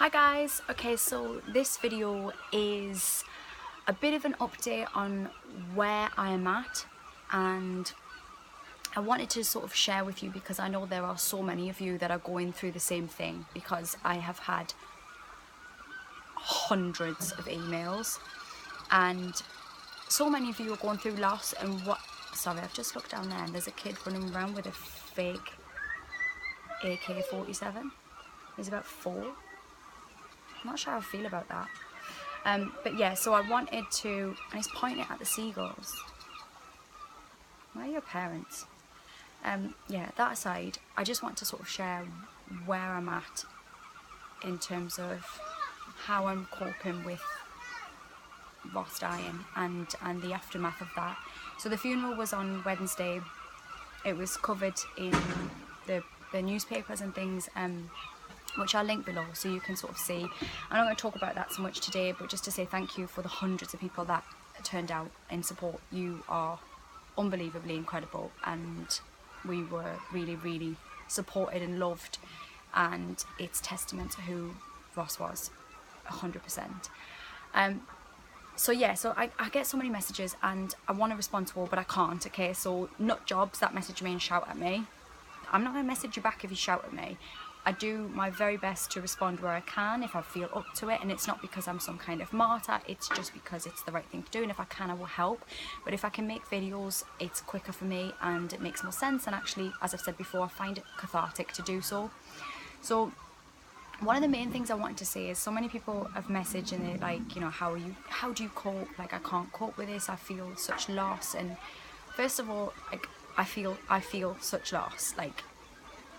Hi guys, okay, so this video is a bit of an update on where I am at, and I wanted to sort of share with you because I know there are so many of you that are going through the same thing, because I have had hundreds of emails and so many of you are going through loss. And sorry, I've just looked down there and there's a kid running around with a fake AK-47. He's about 4. I'm not sure how I feel about that. But yeah, so I wanted to, and he's pointing at the seagulls. Where are your parents? Yeah, that aside, I just want to sort of share where I'm at in terms of how I'm coping with Ross dying and the aftermath of that. So the funeral was on Wednesday. It was covered in the newspapers and things, which I'll link below so you can sort of see. I'm not going to talk about that so much today, but just to say thank you for the hundreds of people that turned out in support. You are unbelievably incredible, and we were really supported and loved, and it's testament to who Ross was, 100%. So yeah, so I get so many messages and I want to respond to all, but I can't, okay? So nut jobs that message me and shout at me, I'm not going to message you back if you shout at me. I do my very best to respond where I can if I feel up to it, and it's not because I'm some kind of martyr, it's just because it's the right thing to do, and if I can I will help. But if I can make videos, it's quicker for me and it makes more sense, and actually, as I've said before, I find it cathartic to do so. So one of the main things I wanted to say is, so many people have messaged and they're like, you know, how do you cope? Like, I can't cope with this, I feel such loss. And first of all, like, I feel such loss. Like,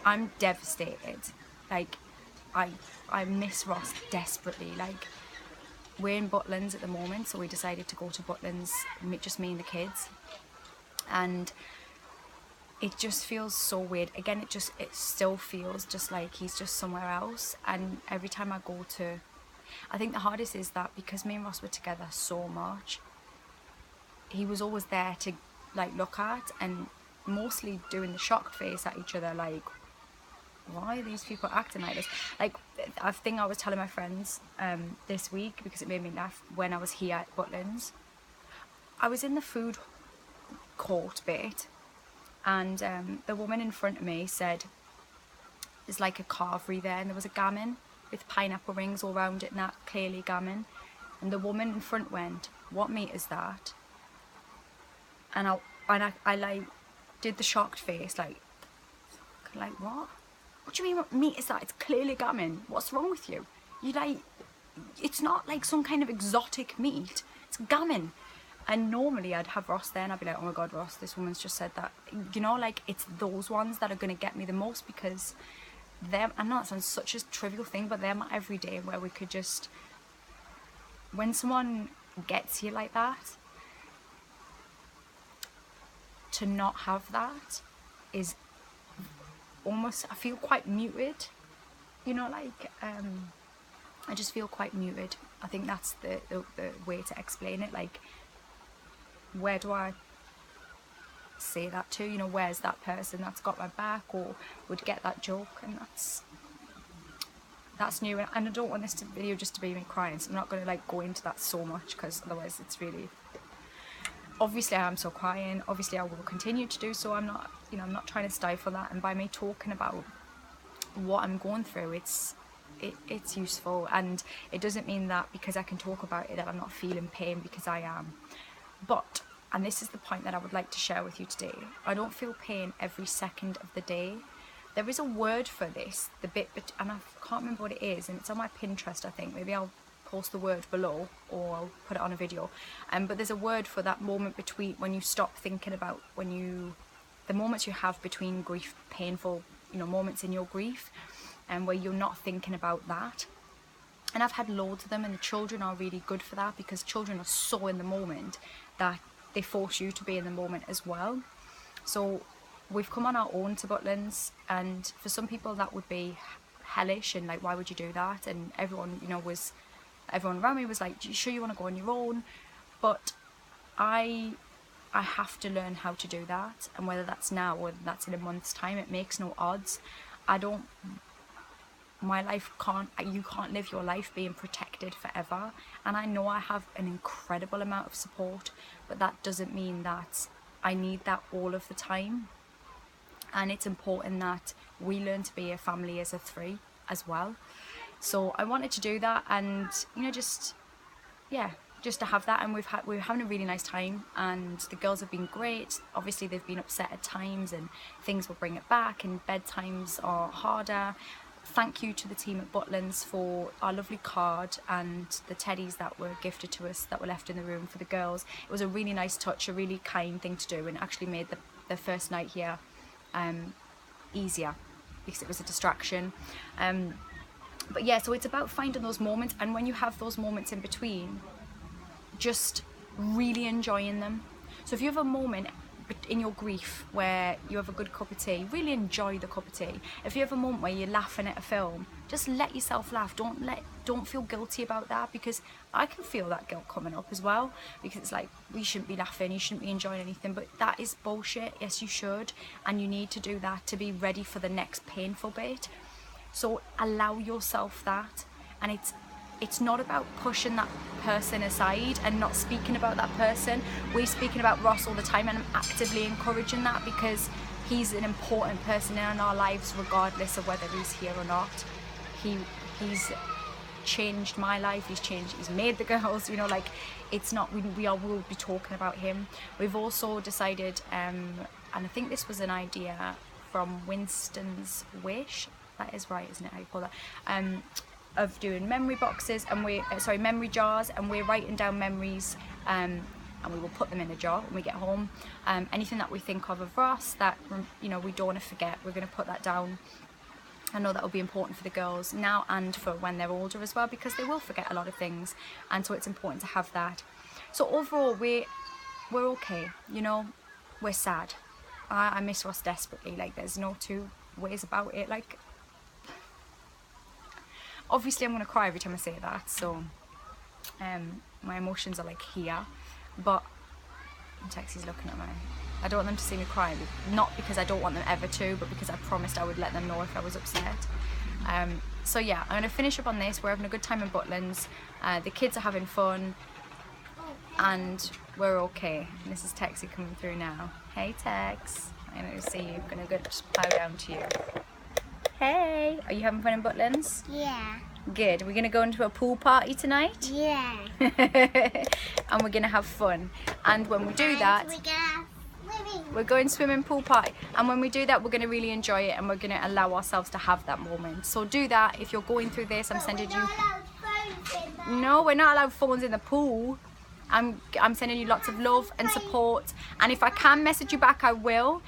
I'm devastated. Like, I miss Ross desperately. Like, we're in Butlins at the moment, so we decided to go to Butlins, just me and the kids, and it just feels so weird. Again, it still feels just like he's just somewhere else. And every time I go to, I think the hardest is that because me and Ross were together so much, he was always there to like look at, and mostly doing the shocked face at each other, like, why are these people acting like this? Like, I think I was telling my friends this week, because it made me laugh, when I was here at Butlins, I was in the food court bit, and the woman in front of me said, there's like a carvery there, and there was a gammon with pineapple rings all around it, and that clearly gammon. And the woman in front went, what meat is that? And I like did the shocked face, like what? What do you mean, what meat is that? It's clearly gammon. What's wrong with you? You like, it's not like some kind of exotic meat. It's gammon. And normally I'd have Ross there and I'd be like, oh my god, Ross, this woman's just said that. You know, like, it's those ones that are going to get me the most, because them, I know that sounds such a trivial thing, but they're my everyday, where we could just, when someone gets you like that, to not have that is almost, I feel quite muted, you know, like, I just feel quite muted. I think that's the way to explain it. Like, where do I say that to? You know, where's that person that's got my back or would get that joke? And that's new, and I don't want this video just to be me crying, so I'm not going to like go into that so much, because otherwise it's really, obviously I am still crying, obviously I will continue to do so. I'm not, you know, I'm not trying to stifle that, and by me talking about what I'm going through, it's useful, and it doesn't mean that because I can talk about it that I'm not feeling pain, because I am. But, and this is the point that I would like to share with you today, I don't feel pain every second of the day. There is a word for this, the bit, and I can't remember what it is, and it's on my Pinterest, I think. Maybe I'll post the word below, or I'll put it on a video. But there's a word for that moment between, when you stop thinking about, the moments you have between grief, painful, you know, moments in your grief, and where you're not thinking about that. And I've had loads of them, and the children are really good for that, because children are so in the moment that they force you to be in the moment as well. So we've come on our own to Butlins, and for some people that would be hellish, and like, why would you do that? And everyone, you know, everyone around me was like, you sure you want to go on your own? But I have to learn how to do that, and whether that's now or that's in a month's time, it makes no odds. I don't my life you can't live your life being protected forever. And I know I have an incredible amount of support, but that doesn't mean that I need that all of the time. And it's important that we learn to be a family as a three as well. So I wanted to do that, and you know, just to have that. And we're having a really nice time, and the girls have been great. Obviously they've been upset at times and things will bring it back, and bedtimes are harder. Thank you to the team at Butlins for our lovely card and the teddies that were gifted to us that were left in the room for the girls. It was a really nice touch, a really kind thing to do, and actually made the first night here easier because it was a distraction. But yeah, so it's about finding those moments, and when you have those moments in between, just really enjoying them. So if you have a moment in your grief where you have a good cup of tea, really enjoy the cup of tea. If you have a moment where you're laughing at a film, just let yourself laugh. Don't feel guilty about that, because I can feel that guilt coming up as well, because it's like, we shouldn't be laughing, you shouldn't be enjoying anything, but that is bullshit. Yes, you should, and you need to do that to be ready for the next painful bit. So allow yourself that, and it's not about pushing that person aside and not speaking about that person. We're speaking about Ross all the time, and I'm actively encouraging that, because he's an important person in our lives regardless of whether he's here or not. He's changed my life, he's made the girls, you know, like, it's not, we'll be talking about him. We've also decided, and I think this was an idea from Winston's Wish, that is right, isn't it, how you call that, of doing memory boxes, and memory jars, and we're writing down memories, and we will put them in a jar when we get home. Anything that we think of Ross that, you know, we don't want to forget, we're going to put that down. I know that will be important for the girls now and for when they're older as well, because they will forget a lot of things, and so it's important to have that. So overall, we're okay, you know. We're sad. I miss Ross desperately, like, there's no two ways about it. Like, obviously I'm going to cry every time I say that, so my emotions are like here, but Texie's looking at me. I don't want them to see me crying, not because I don't want them ever to, but because I promised I would let them know if I was upset. So yeah, I'm going to finish up on this. We're having a good time in Butlins, the kids are having fun, and we're okay. And this is Texie coming through now. Hey Tex, I'm going to see you, I'm going to just bow down to you. Hey, are you having fun in Butlins? Yeah. Good. We're going to go into a pool party tonight? Yeah. And we're going to have fun. And when we do that, we're going swimming pool party. And when we do that, we're going to really enjoy it, and we're going to allow ourselves to have that moment. So do that. If you're going through this, I'm sending you... No, we're not allowed phones in the pool. I'm sending you lots of love and support. And if I can message you back, I will.